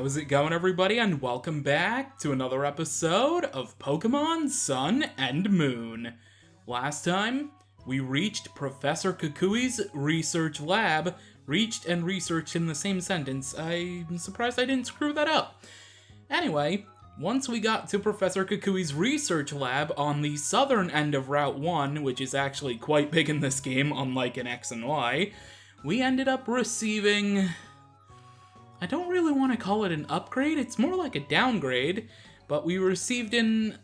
How's it going, everybody, and welcome back to another episode of Pokémon Sun and Moon. Last time, we reached Professor Kukui's research lab. Reached and researched in the same sentence. I'm surprised I didn't screw that up. Anyway, once we got to Professor Kukui's research lab on the southern end of Route 1, which is actually quite big in this game, unlike in X and Y, we ended up receiving... I don't really want to call it an upgrade, it's more like a downgrade, but we received an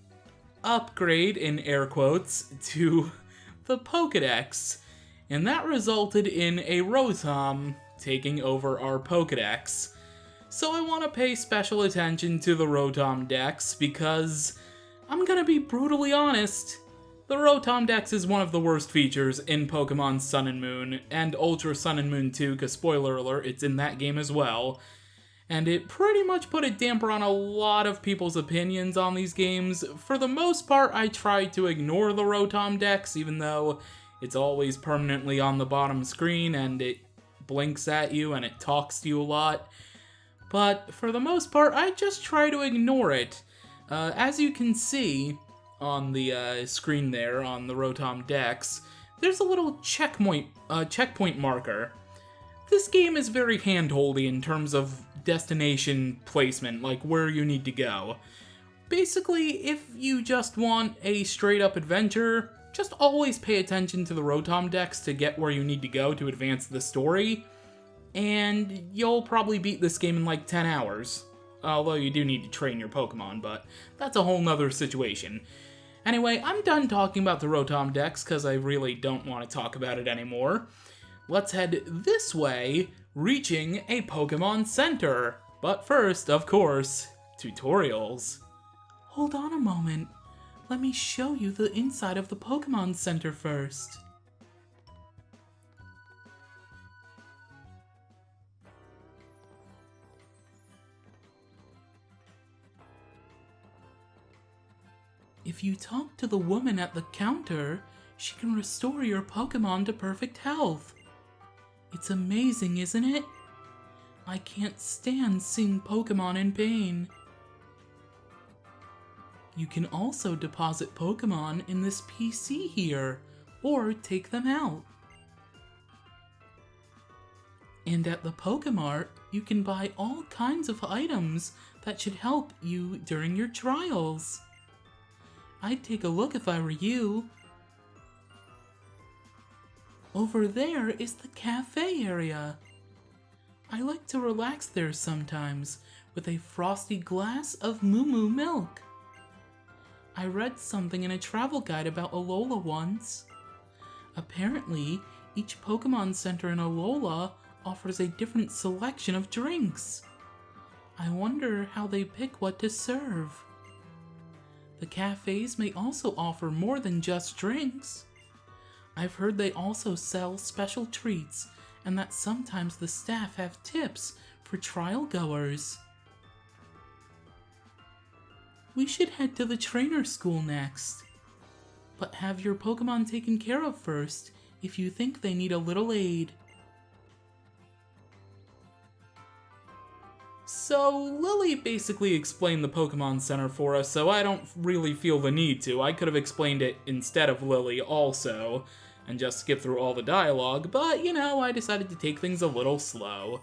upgrade, in air quotes, to the Pokédex, and that resulted in a Rotom taking over our Pokédex. So I want to pay special attention to the Rotom Dex, because I'm gonna be brutally honest, the Rotom Dex is one of the worst features in Pokemon Sun and Moon, and Ultra Sun and Moon 2, because spoiler alert, it's in that game as well. And it pretty much put a damper on a lot of people's opinions on these games. For the most part, I tried to ignore the Rotom Dex, even though it's always permanently on the bottom screen, and it blinks at you, and it talks to you a lot. But for the most part, I just try to ignore it. As you can see on the screen there, on the Rotom Dex, there's a little checkpoint marker. This game is very handholdy in terms of destination placement, like where you need to go. Basically, if you just want a straight-up adventure, just always pay attention to the Rotom Dex to get where you need to go to advance the story, and you'll probably beat this game in like 10 hours. Although you do need to train your Pokemon, but that's a whole nother situation. Anyway, I'm done talking about the Rotom Dex, because I really don't want to talk about it anymore. Let's head this way, reaching a Pokemon Center. But first, of course, tutorials. Hold on a moment. Let me show you the inside of the Pokemon Center first. If you talk to the woman at the counter, she can restore your Pokemon to perfect health. It's amazing, isn't it? I can't stand seeing Pokemon in pain. You can also deposit Pokemon in this PC here, or take them out. And at the Pokemart, you can buy all kinds of items that should help you during your trials. I'd take a look if I were you. Over there is the cafe area. I like to relax there sometimes with a frosty glass of Moo Moo milk. I read something in a travel guide about Alola once. Apparently, each Pokemon Center in Alola offers a different selection of drinks. I wonder how they pick what to serve. The cafes may also offer more than just drinks. I've heard they also sell special treats, and that sometimes the staff have tips for trial goers. We should head to the trainer school next. But have your Pokemon taken care of first if you think they need a little aid. So, Lily basically explained the Pokemon Center for us, so I don't really feel the need to. I could have explained it instead of Lily also, and just skip through all the dialogue, but, you know, I decided to take things a little slow.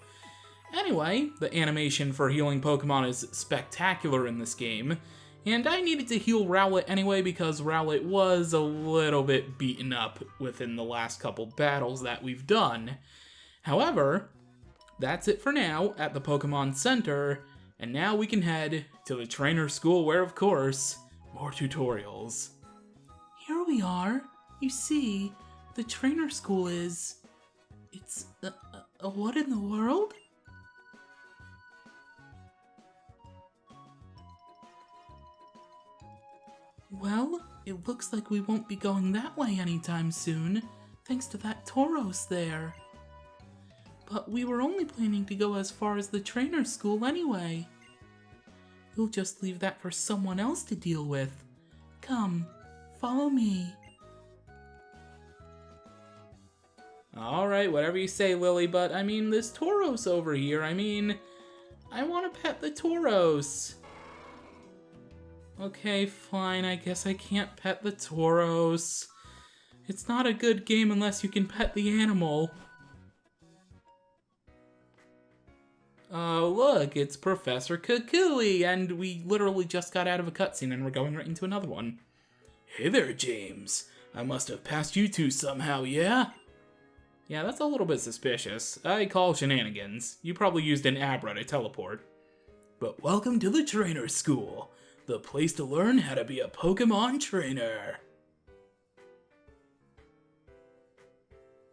Anyway, the animation for healing Pokemon is spectacular in this game, and I needed to heal Rowlet anyway because Rowlet was a little bit beaten up within the last couple battles that we've done. However, that's it for now at the Pokemon Center, and now we can head to the trainer school where, of course, more tutorials. Here we are. You see, the trainer school is... It's a what in the world? Well, it looks like we won't be going that way anytime soon, thanks to that Tauros there. But we were only planning to go as far as the trainer school anyway. We'll just leave that for someone else to deal with. Come, follow me. Alright, whatever you say, Lily, but I mean, this Tauros over here, I mean, I want to pet the Tauros. Okay, fine, I guess I can't pet the Tauros. It's not a good game unless you can pet the animal. Oh, look, it's Professor Kukui, and we literally just got out of a cutscene and we're going right into another one. Hey there, James. I must have passed you two somehow, yeah? Yeah, that's a little bit suspicious. I call shenanigans. You probably used an Abra to teleport. But welcome to the Trainer School, the place to learn how to be a Pokemon trainer.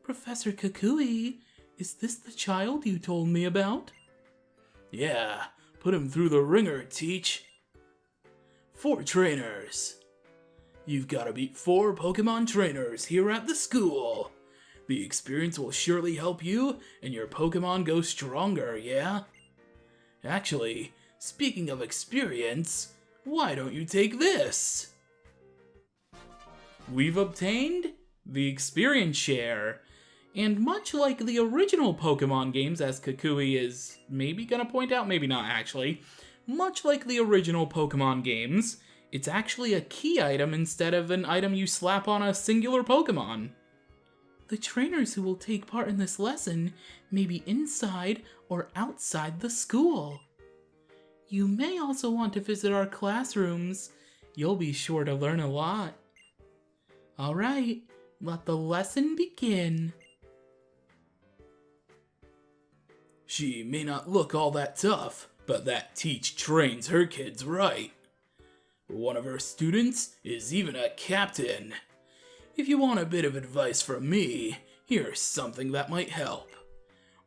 Professor Kukui, is this the child you told me about? Yeah, put him through the ringer, Teach. 4 trainers. You've got to beat 4 Pokemon trainers here at the school. The experience will surely help you and your Pokemon go stronger, yeah? Actually, speaking of experience, why don't you take this? We've obtained the experience share. And much like the original Pokemon games, as Kukui is maybe gonna point out, maybe not actually, much like the original Pokemon games, it's actually a key item instead of an item you slap on a singular Pokemon. The trainers who will take part in this lesson may be inside or outside the school. You may also want to visit our classrooms. You'll be sure to learn a lot. Alright, let the lesson begin. She may not look all that tough, but that Teach trains her kids right. One of her students is even a captain. If you want a bit of advice from me, here's something that might help.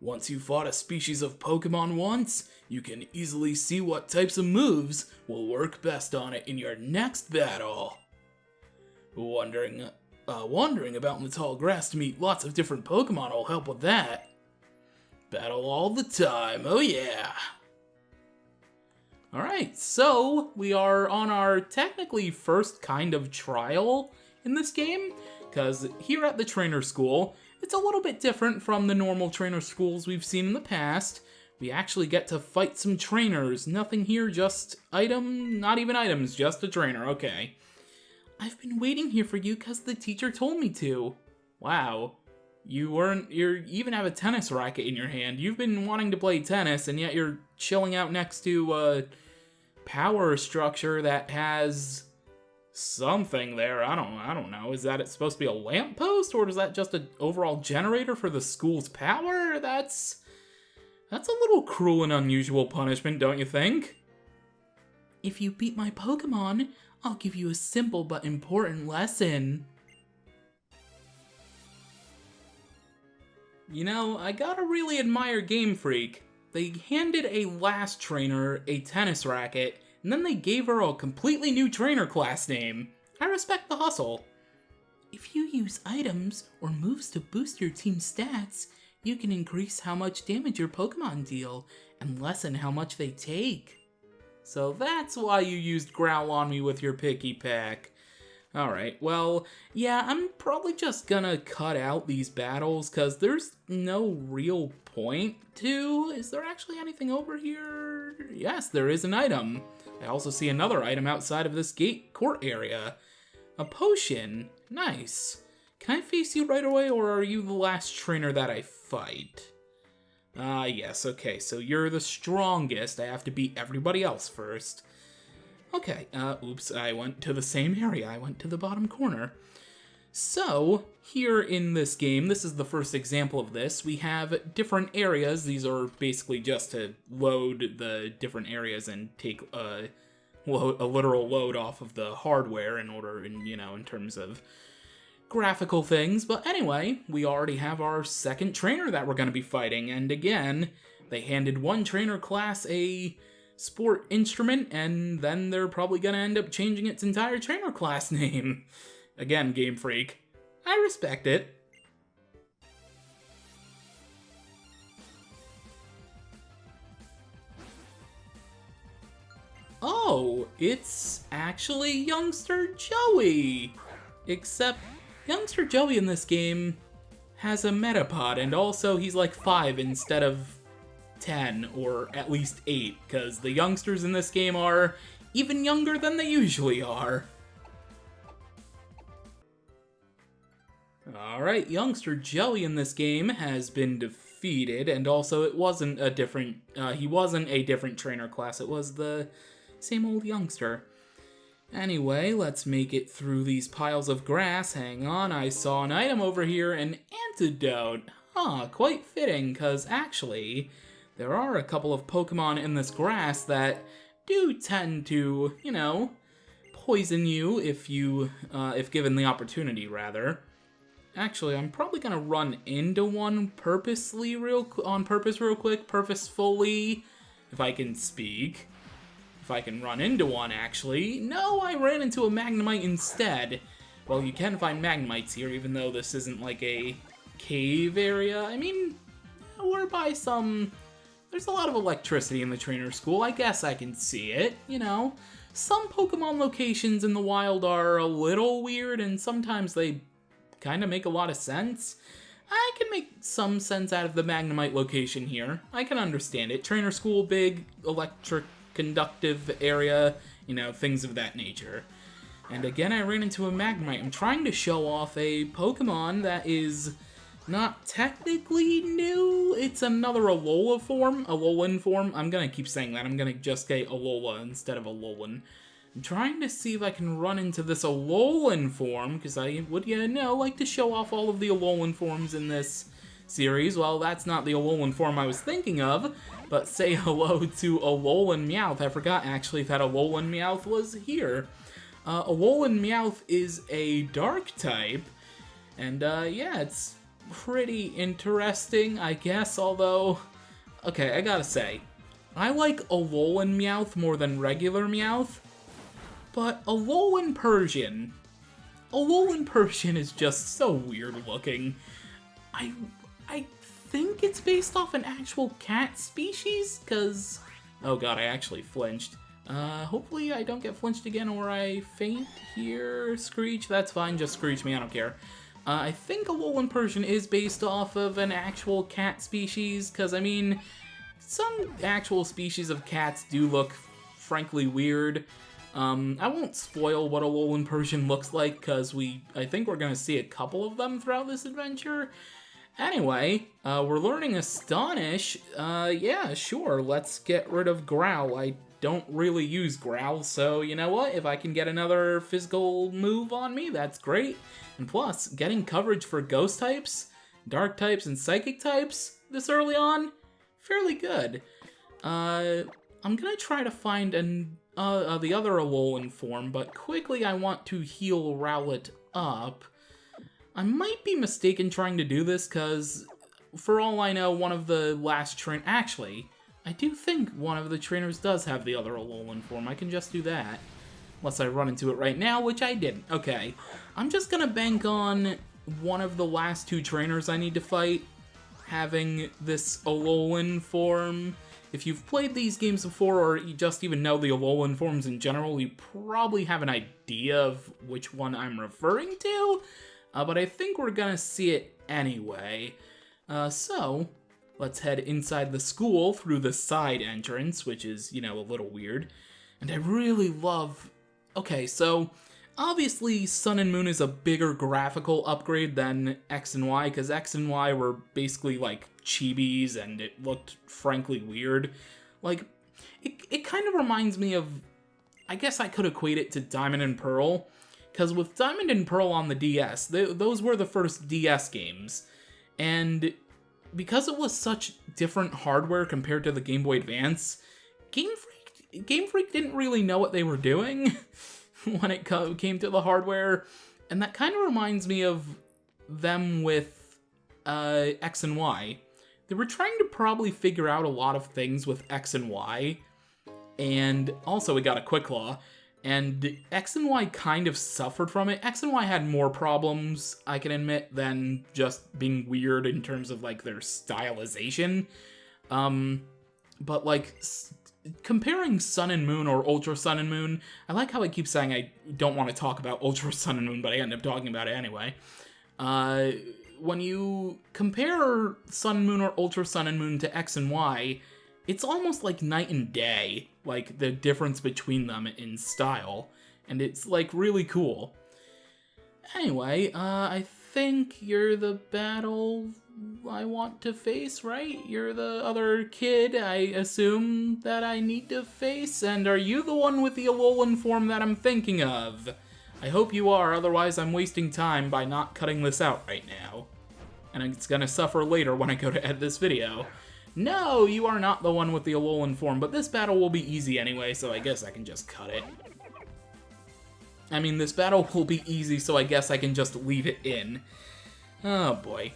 Once you've fought a species of Pokemon once, you can easily see what types of moves will work best on it in your next battle. Wandering about in the tall grass to meet lots of different Pokemon will help with that. Battle all the time, oh yeah! Alright, so we are on our technically first kind of trial in this game, because here at the trainer school, it's a little bit different from the normal trainer schools we've seen in the past. We actually get to fight some trainers. Nothing here, just not even items, just a trainer, okay. I've been waiting here for you because the teacher told me to. Wow. You even have a tennis racket in your hand. You've been wanting to play tennis, and yet you're chilling out next to a power structure that has something there. I don't know. Is that it's supposed to be a lamppost, or is that just an overall generator for the school's power? That's a little cruel and unusual punishment, don't you think? If you beat my Pokemon, I'll give you a simple but important lesson. You know, I gotta really admire Game Freak. They handed a last trainer a tennis racket, and then they gave her a completely new trainer class name. I respect the hustle. If you use items or moves to boost your team's stats, you can increase how much damage your Pokemon deal, and lessen how much they take. So that's why you used Growl on me with your Picky Pack. Alright, well, yeah, I'm probably just gonna cut out these battles, because there's no real point to. Is there actually anything over here? Yes, there is an item. I also see another item outside of this gate court area. A potion. Nice. Can I face you right away, or are you the last trainer that I fight? Yes, okay, so you're the strongest. I have to beat everybody else first. Okay, oops, I went to the same area. I went to the bottom corner. So, here in this game, this is the first example of this. We have different areas. These are basically just to load the different areas and take a literal load off of the hardware in terms of graphical things. But anyway, we already have our second trainer that we're going to be fighting. And again, they handed one trainer class a sport instrument, and then they're probably gonna end up changing its entire trainer class name. Again, Game Freak. I respect it. Oh, it's actually Youngster Joey! Except, Youngster Joey in this game has a Metapod, and also he's like 5 instead of 10 or at least 8, because the youngsters in this game are even younger than they usually are. Alright, youngster Jelly in this game has been defeated, and also it wasn't a different, he wasn't a different trainer class, it was the same old youngster. Anyway, let's make it through these piles of grass. Hang on, I saw an item over here, an antidote. Huh, quite fitting, because actually, there are a couple of Pokemon in this grass that do tend to, you know, poison you if given the opportunity, rather. Actually, I'm probably gonna run into one purposefully real quick, if I can speak. If I can run into one, actually. No, I ran into a Magnemite instead. Well, you can find Magnemites here, even though this isn't like a cave area. I mean, we're by some... There's a lot of electricity in the trainer school. I guess I can see it, you know. Some Pokemon locations in the wild are a little weird, and sometimes they kind of make a lot of sense. I can make some sense out of the Magnemite location here. I can understand it. Trainer school, big, electric, conductive area, you know, things of that nature. And again, I ran into a Magnemite. I'm trying to show off a Pokemon that is not technically new. It's another Alolan form. I'm gonna keep saying that. I'm gonna just say Alola instead of Alolan. I'm trying to see if I can run into this Alolan form, because I would, you know, like to show off all of the Alolan forms in this series. Well, that's not the Alolan form I was thinking of, but say hello to Alolan Meowth. I forgot, actually, that Alolan Meowth was here. Alolan Meowth is a dark type, and, yeah, it's pretty interesting, I guess, although... Okay, I gotta say, I like Alolan Meowth more than regular Meowth, but Alolan Persian is just so weird looking. I think it's based off an actual cat species, because... Oh god, I actually flinched. Hopefully I don't get flinched again or I faint here. Screech, that's fine, just screech me, I don't care. I think Alolan Persian is based off of an actual cat species, because, I mean, some actual species of cats do look frankly weird. I won't spoil what Alolan Persian looks like, because I think we're going to see a couple of them throughout this adventure. Anyway, we're learning Astonish. Yeah, sure, let's get rid of Growl. I don't really use Growl, so you know what? If I can get another physical move on me, that's great. And plus, getting coverage for Ghost types, Dark types, and Psychic types this early on, fairly good. I'm gonna try to find the other Alolan form, but quickly I want to heal Rowlet up. I might be mistaken trying to do this, because for all I know, one of the last Actually, I do think one of the trainers does have the other Alolan form. I can just do that. Unless I run into it right now, which I didn't. Okay. I'm just gonna bank on one of the last two trainers I need to fight having this Alolan form. If you've played these games before, or you just even know the Alolan forms in general, you probably have an idea of which one I'm referring to. But I think we're gonna see it anyway. So, let's head inside the school through the side entrance, which is, you know, a little weird. And I really love... Okay, so, obviously Sun and Moon is a bigger graphical upgrade than X and Y, because X and Y were basically like chibis, and it looked frankly weird. Like, it kind of reminds me of... I guess I could equate it to Diamond and Pearl, because with Diamond and Pearl on the DS, those were the first DS games, and because it was such different hardware compared to the Game Boy Advance, Game Freak didn't really know what they were doing when it came to the hardware, and that kind of reminds me of them with X and Y. They were trying to probably figure out a lot of things with X and Y, and also we got a Quick Claw, and X and Y kind of suffered from it. X and Y had more problems, I can admit, than just being weird in terms of, like, their stylization. But, like, comparing Sun and Moon or Ultra Sun and Moon, I like how I keep saying I don't want to talk about Ultra Sun and Moon, but I end up talking about it anyway. when you compare Sun and Moon or Ultra Sun and Moon to X and Y, it's almost like night and day, like the difference between them in style, and it's like really cool. Anyway, I think you're the battle I want to face, right? You're the other kid I assume that I need to face, and are you the one with the Alolan form that I'm thinking of? I hope you are, otherwise I'm wasting time by not cutting this out right now. And it's gonna suffer later when I go to edit this video. No, you are not the one with the Alolan form, but this battle will be easy anyway, so I guess I can just cut it. I mean, this battle will be easy, so I guess I can just leave it in. Oh boy.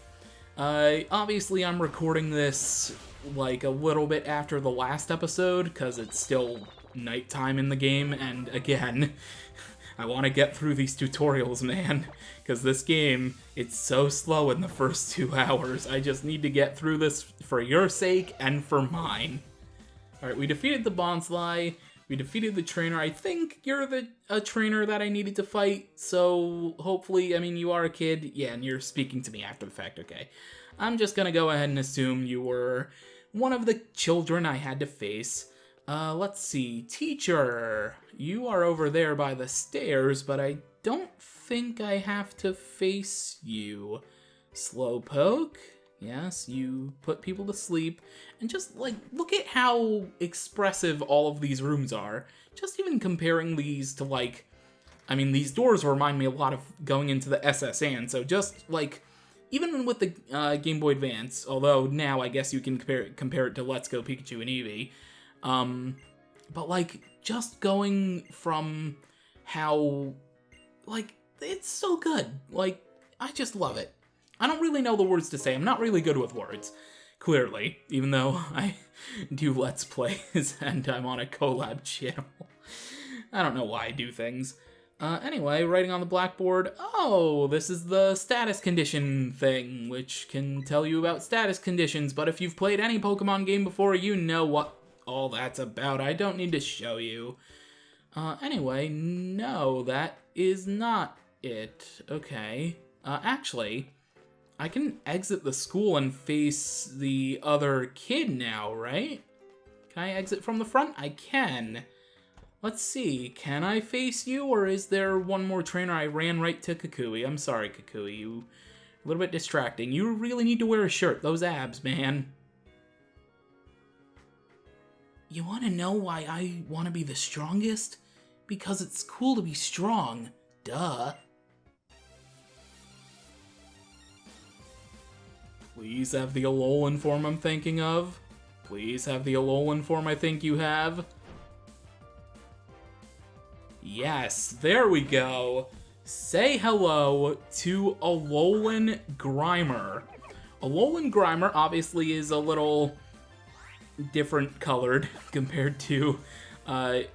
Obviously I'm recording this, like, a little bit after the last episode, because it's still nighttime in the game, and again, I want to get through these tutorials, man, because this game, it's so slow in the first 2 hours. I just need to get through this for your sake and for mine. Alright, we defeated the Bonsly. We defeated the trainer. I think you're a trainer that I needed to fight, so hopefully, I mean, you are a kid. Yeah, and you're speaking to me after the fact, okay. I'm just gonna go ahead and assume you were one of the children I had to face. Let's see. Teacher, you are over there by the stairs, but I don't think I have to face you. Slowpoke. Yes, you put people to sleep, and just, like, look at how expressive all of these rooms are. Just even comparing these to, like, I mean, these doors remind me a lot of going into the SS Anne, so just, like, even with the Game Boy Advance, although now I guess you can compare it to Let's Go Pikachu and Eevee, but, like, just going from how, like, it's so good. Like, I just love it. I don't really know the words to say. I'm not really good with words, clearly, even though I do Let's Plays and I'm on a collab channel. I don't know why I do things. Anyway, writing on the blackboard, oh, this is the status condition thing, which can tell you about status conditions, but if you've played any Pokemon game before, you know what all that's about. I don't need to show you. Anyway, no, that is not it. Okay. Actually, I can exit the school and face the other kid now, right? Can I exit from the front? I can. Let's see, can I face you, or is there one more trainer? I ran right to Kukui. I'm sorry, Kukui, you a little bit distracting. You really need to wear a shirt, those abs, man. You want to know why I want to be the strongest? Because it's cool to be strong. Duh. Please have the Alolan form I'm thinking of. Please have the Alolan form I think you have. Yes, there we go. Say hello to Alolan Grimer. Alolan Grimer obviously is a little different colored compared to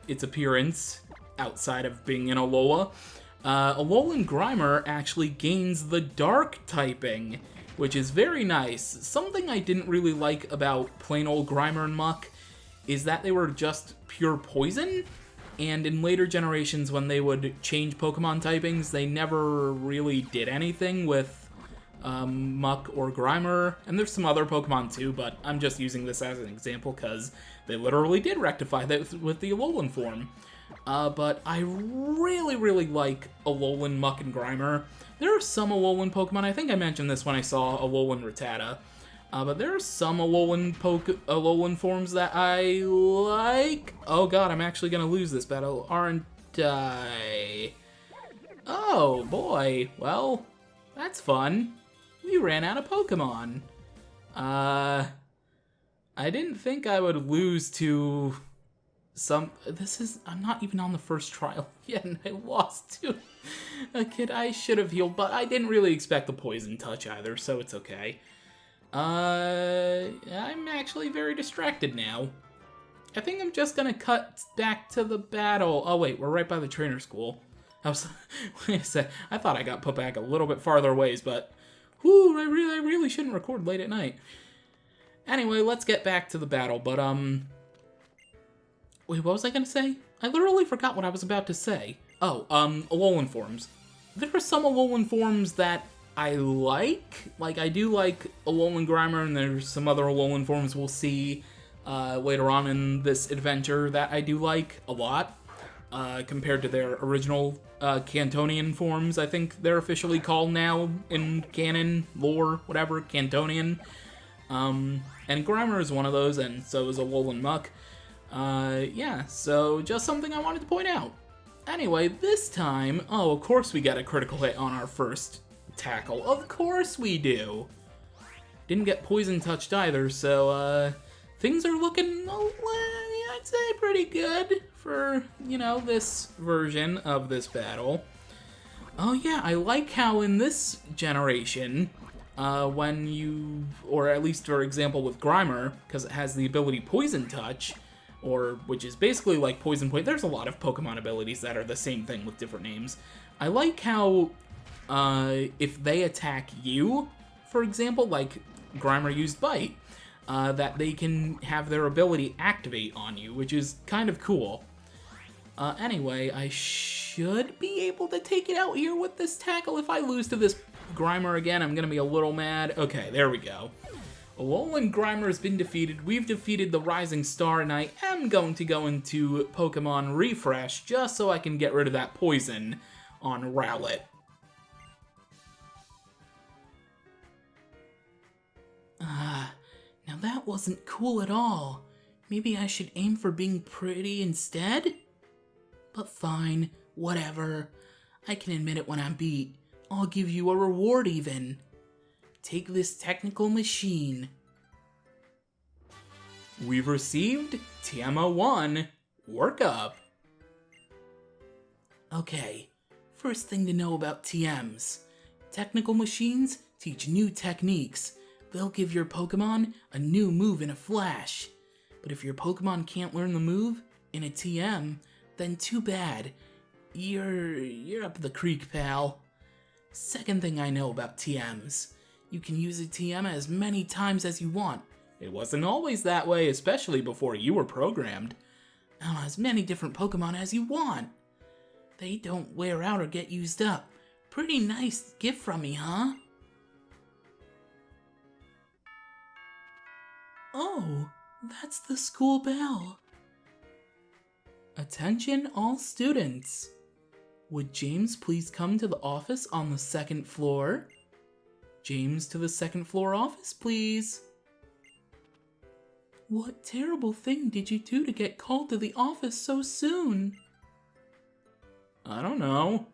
its appearance outside of being an Alola. Alolan Grimer actually gains the Dark typing, which is very nice. Something I didn't really like about plain old Grimer and Muck is that they were just pure poison, and in later generations when they would change Pokemon typings, they never really did anything with Muck or Grimer, and there's some other Pokemon too, but I'm just using this as an example because they literally did rectify that with the Alolan form. But I really, really like Alolan, Muck, and Grimer. There are some Alolan Pokemon, I think I mentioned this when I saw Alolan Rattata, but there are some Alolan forms that I like. Oh god, I'm actually gonna lose this battle, aren't I? Oh boy, well, that's fun. We ran out of Pokemon. I didn't think I would lose to I'm not even on the first trial yet, and I lost to a kid I should have healed, but I didn't really expect the poison touch either, so it's okay. I'm actually very distracted now. I think I'm just gonna cut back to the battle. Oh wait, we're right by the trainer school. Wait a sec, I thought I got put back a little bit farther ways, but whew, I really shouldn't record late at night. Anyway, let's get back to the battle, but wait, what was I gonna say? I literally forgot what I was about to say. Oh, Alolan forms. There are some Alolan forms that I do like Alolan Grimer, and there's some other Alolan forms we'll see later on in this adventure that I do like a lot, compared to their original Cantonian forms. I think they're officially called now in canon, lore, whatever, Cantonian. And Grimer is one of those, and so is Alolan Muck. Yeah, so just something I wanted to point out. Anyway, this time, oh, of course we get a critical hit on our first tackle. Of course we do. Didn't get poison touched either, so, things are looking, I'd say, pretty good for, this version of this battle. Oh yeah, I like how in this generation, when you, or at least for example with Grimer, because it has the ability Poison Touch, which is basically like Poison Point. There's a lot of Pokemon abilities that are the same thing with different names. I like how, if they attack you, for example, like Grimer used Bite, that they can have their ability activate on you, which is kind of cool. Anyway, I should be able to take it out here with this tackle. If I lose to this Grimer again, I'm gonna be a little mad. Okay, there we go. Alolan Grimer has been defeated. We've defeated the Rising Star, and I am going to go into Pokemon Refresh just so I can get rid of that poison on Rowlet. Now that wasn't cool at all. Maybe I should aim for being pretty instead? But fine, whatever. I can admit it when I'm beat. I'll give you a reward even. Take this technical machine. We've received TM01 Workup. Okay, first thing to know about TMs. Technical machines teach new techniques. They'll give your Pokemon a new move in a flash. But if your Pokemon can't learn the move in a TM, then too bad. You're up the creek, pal. Second thing I know about TMs. You can use a TM as many times as you want. It wasn't always that way, especially before you were programmed. On as many different Pokemon as you want. They don't wear out or get used up. Pretty nice gift from me, huh? Oh, that's the school bell. Attention all students. Would James please come to the office on the second floor? James to the second floor office, please. What terrible thing did you do to get called to the office so soon? I don't know.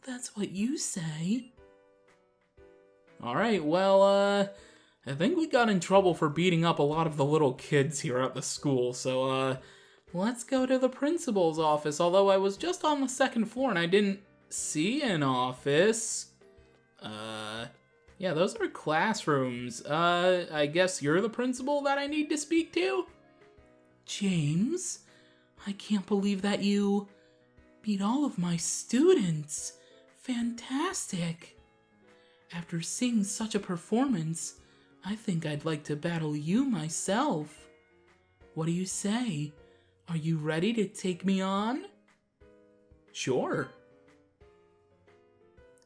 That's what you say. Alright, well, I think we got in trouble for beating up a lot of the little kids here at the school, so, let's go to the principal's office, although I was just on the second floor and I didn't see an office. Yeah, those are classrooms. I guess you're the principal that I need to speak to? James, I can't believe that you beat all of my students. Fantastic. After seeing such a performance, I think I'd like to battle you myself. What do you say? Are you ready to take me on? Sure.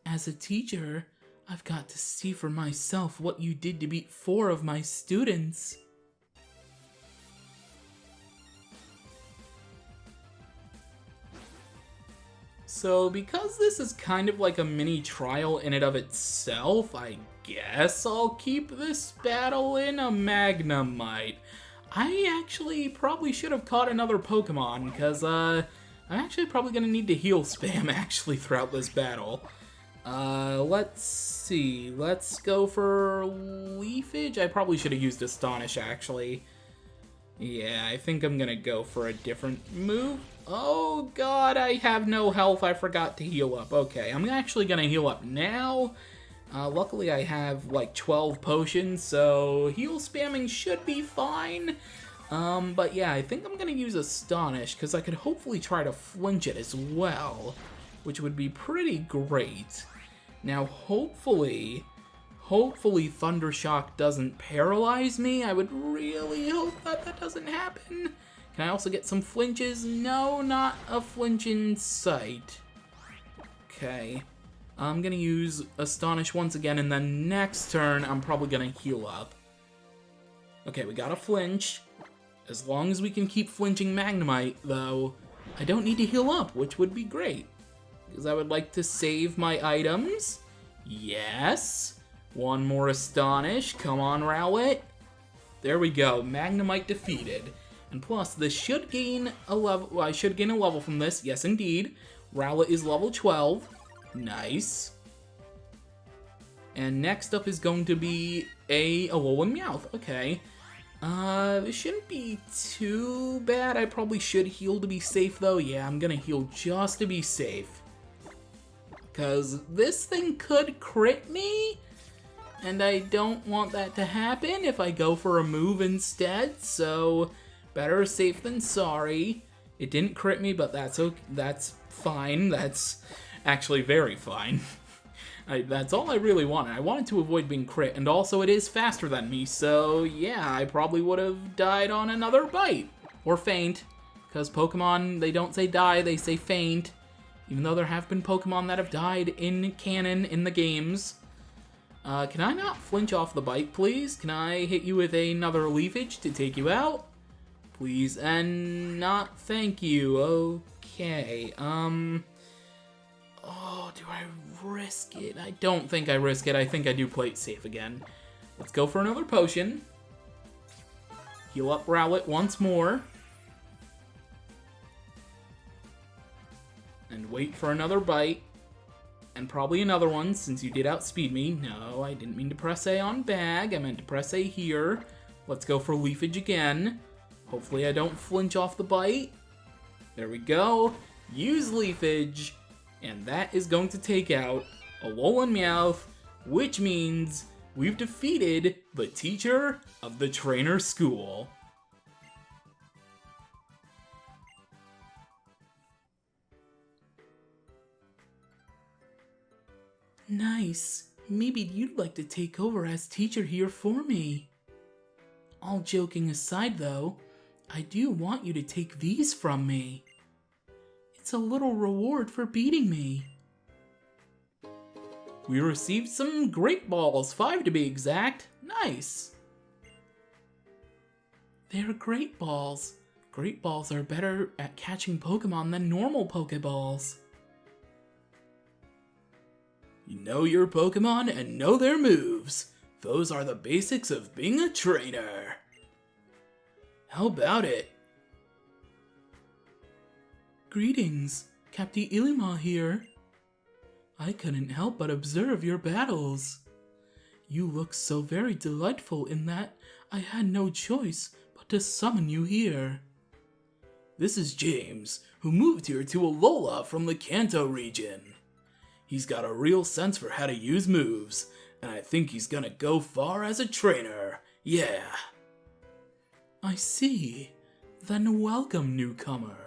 As a teacher, I've got to see for myself what you did to beat 4 of my students. So because this is kind of like a mini trial in and of itself, I guess I'll keep this battle in a Magnemite. I actually probably should have caught another Pokemon, because I'm actually probably going to need to heal spam actually throughout this battle. Let's see, let's go for Leafage. I probably should have used Astonish actually. Yeah, I think I'm gonna go for a different move. Oh god, I have no health, I forgot to heal up. Okay, I'm actually gonna heal up now. Luckily I have like 12 potions, so heal spamming should be fine. But yeah, I think I'm gonna use Astonish, because I could hopefully try to flinch it as well, which would be pretty great. Now hopefully Thundershock doesn't paralyze me. I would really hope that that doesn't happen. Can I also get some flinches? No, not a flinch in sight. Okay. I'm gonna use Astonish once again, and then next turn, I'm probably gonna heal up. Okay, we got a flinch. As long as we can keep flinching Magnemite, though, I don't need to heal up, which would be great. Because I would like to save my items. Yes. One more Astonish. Come on, Rowlet. There we go. Magnemite defeated. And plus, this should gain a level. Well, I should gain a level from this. Yes, indeed. Rowlet is level 12. Nice. And next up is going to be a Alolan Meowth. Okay. It shouldn't be too bad. I probably should heal to be safe, though. Yeah, I'm gonna heal just to be safe. Because this thing could crit me, and I don't want that to happen if I go for a move instead, so better safe than sorry. It didn't crit me, but that's okay. That's fine. That's actually very fine. That's all I really wanted. I wanted to avoid being crit, and also it is faster than me, so yeah, I probably would have died on another bite. Or faint, because Pokemon, they don't say die, they say faint. Even though there have been Pokemon that have died in canon in the games. Can I not flinch off the bite, please? Can I hit you with another Leafage to take you out? Please, and not thank you. Okay, oh, do I risk it? I don't think I risk it. I think I do play it safe again. Let's go for another potion. Heal up Rowlet once more. And wait for another bite. And probably another one, since you did outspeed me. No, I didn't mean to press A on bag. I meant to press A here. Let's go for Leafage again. Hopefully I don't flinch off the bite. There we go. Use Leafage. And that is going to take out Alolan Meowth, which means we've defeated the teacher of the trainer school. Nice. Maybe you'd like to take over as teacher here for me. All joking aside, though, I do want you to take these from me. It's a little reward for beating me. We received some Great Balls, 5 to be exact. Nice. They're Great Balls. Great Balls are better at catching Pokemon than normal Pokeballs. You know your Pokemon and know their moves. Those are the basics of being a trainer. How about it? Greetings, Captain Ilima here. I couldn't help but observe your battles. You look so very delightful in that I had no choice but to summon you here. This is James, who moved here to Alola from the Kanto region. He's got a real sense for how to use moves, and I think he's gonna go far as a trainer. Yeah. I see. Then welcome, newcomer.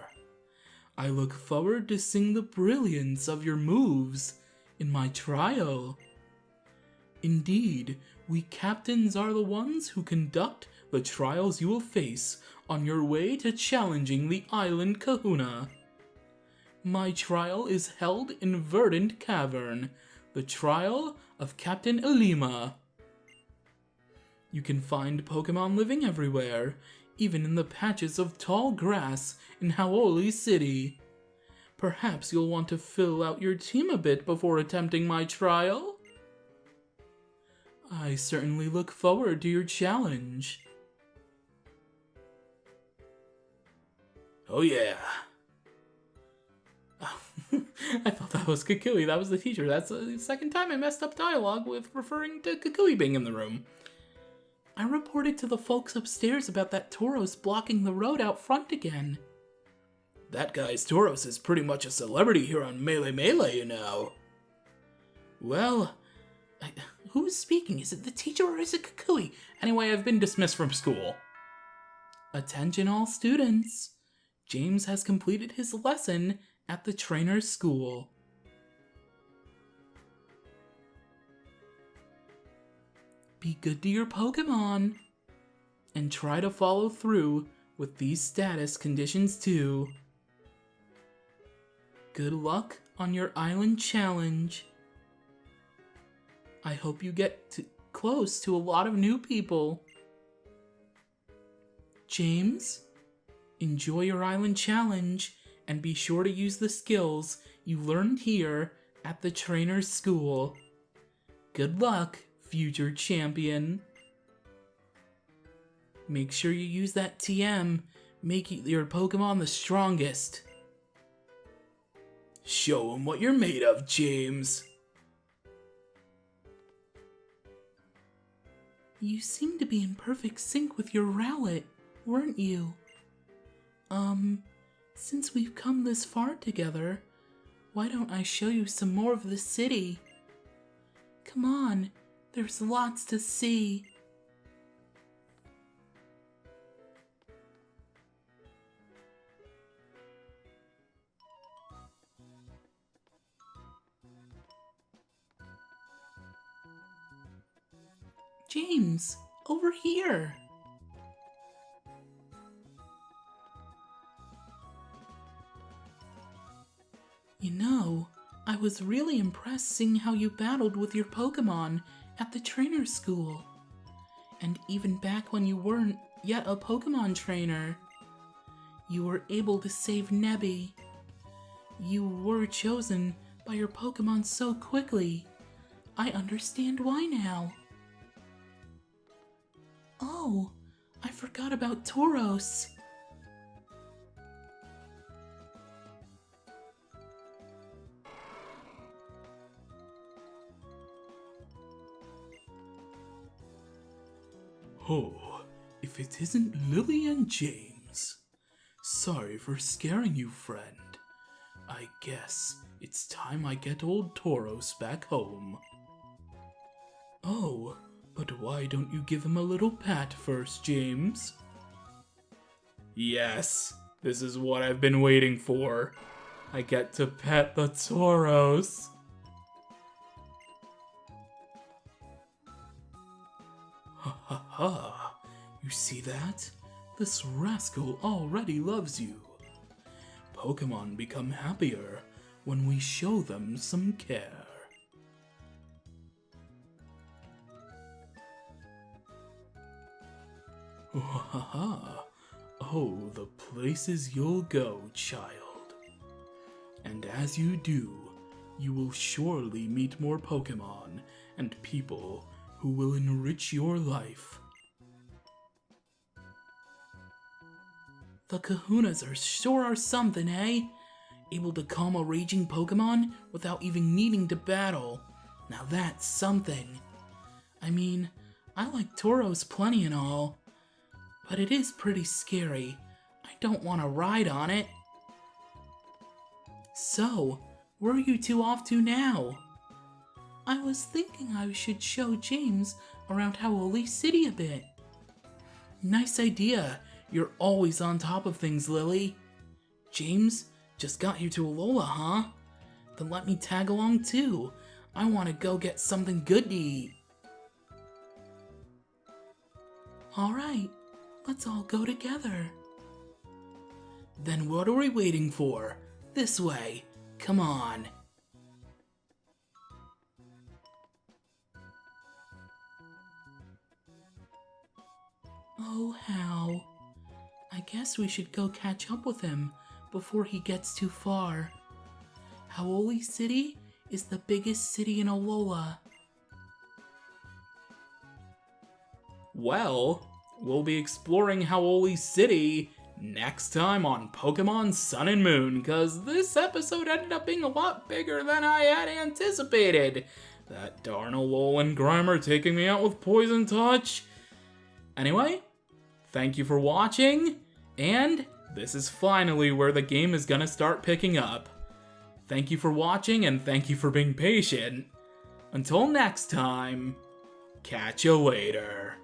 I look forward to seeing the brilliance of your moves in my trial. Indeed, we captains are the ones who conduct the trials you will face on your way to challenging the island Kahuna. My trial is held in Verdant Cavern, the trial of Captain Ilima. You can find Pokemon living everywhere, even in the patches of tall grass in Hau'oli City. Perhaps you'll want to fill out your team a bit before attempting my trial? I certainly look forward to your challenge. Oh yeah. I thought that was Kukui. That was the teacher. That's the second time I messed up dialogue with referring to Kukui being in the room. I reported to the folks upstairs about that Tauros blocking the road out front again. That guy's Tauros is pretty much a celebrity here on Melee Melee, you know. Well, who's speaking? Is it the teacher or is it Kukui? Anyway, I've been dismissed from school. Attention all students. James has completed his lesson at the trainer's school. Be good to your Pokemon. And try to follow through with these status conditions too. Good luck on your island challenge. I hope you get close to a lot of new people. James, enjoy your island challenge and be sure to use the skills you learned here at the trainer's school. Good luck, future champion. Make sure you use that TM, make your Pokemon the strongest. Show 'em what you're made of, James. You seem to be in perfect sync with your Rowlet, weren't you? Since we've come this far together, why don't I show you some more of the city? Come on, there's lots to see. James, over here. You know, I was really impressed seeing how you battled with your Pokemon at the trainer school. And even back when you weren't yet a Pokemon trainer, you were able to save Nebby. You were chosen by your Pokemon so quickly. I understand why now. Oh, I forgot about Tauros. Oh, if it isn't Lily and James. Sorry for scaring you, friend. I guess it's time I get old Tauros back home. Oh, but why don't you give him a little pat first, James? Yes, this is what I've been waiting for. I get to pet the Tauros. Ha ha ha, you see that? This rascal already loves you. Pokemon become happier when we show them some care. Oh, the places you'll go, child. And as you do, you will surely meet more Pokemon and people who will enrich your life. The Kahunas sure are something, eh? Able to calm a raging Pokemon without even needing to battle. Now that's something. I mean, I like Tauros plenty and all, but it is pretty scary. I don't want to ride on it. So, where are you two off to now? I was thinking I should show James around Howoli City a bit. Nice idea. You're always on top of things, Lily. James, just got here to Alola, huh? Then let me tag along too. I want to go get something good to eat. Alright, let's all go together. Then what are we waiting for? This way. Come on. Oh, Hal. I guess we should go catch up with him before he gets too far. Howoli City is the biggest city in Alola. Well, we'll be exploring Howoli City next time on Pokemon Sun and Moon, cause this episode ended up being a lot bigger than I had anticipated. That darn Alolan Grimer taking me out with Poison Touch. Anyway, thank you for watching, and this is finally where the game is gonna start picking up. Thank you for watching, and thank you for being patient. Until next time, catch you later.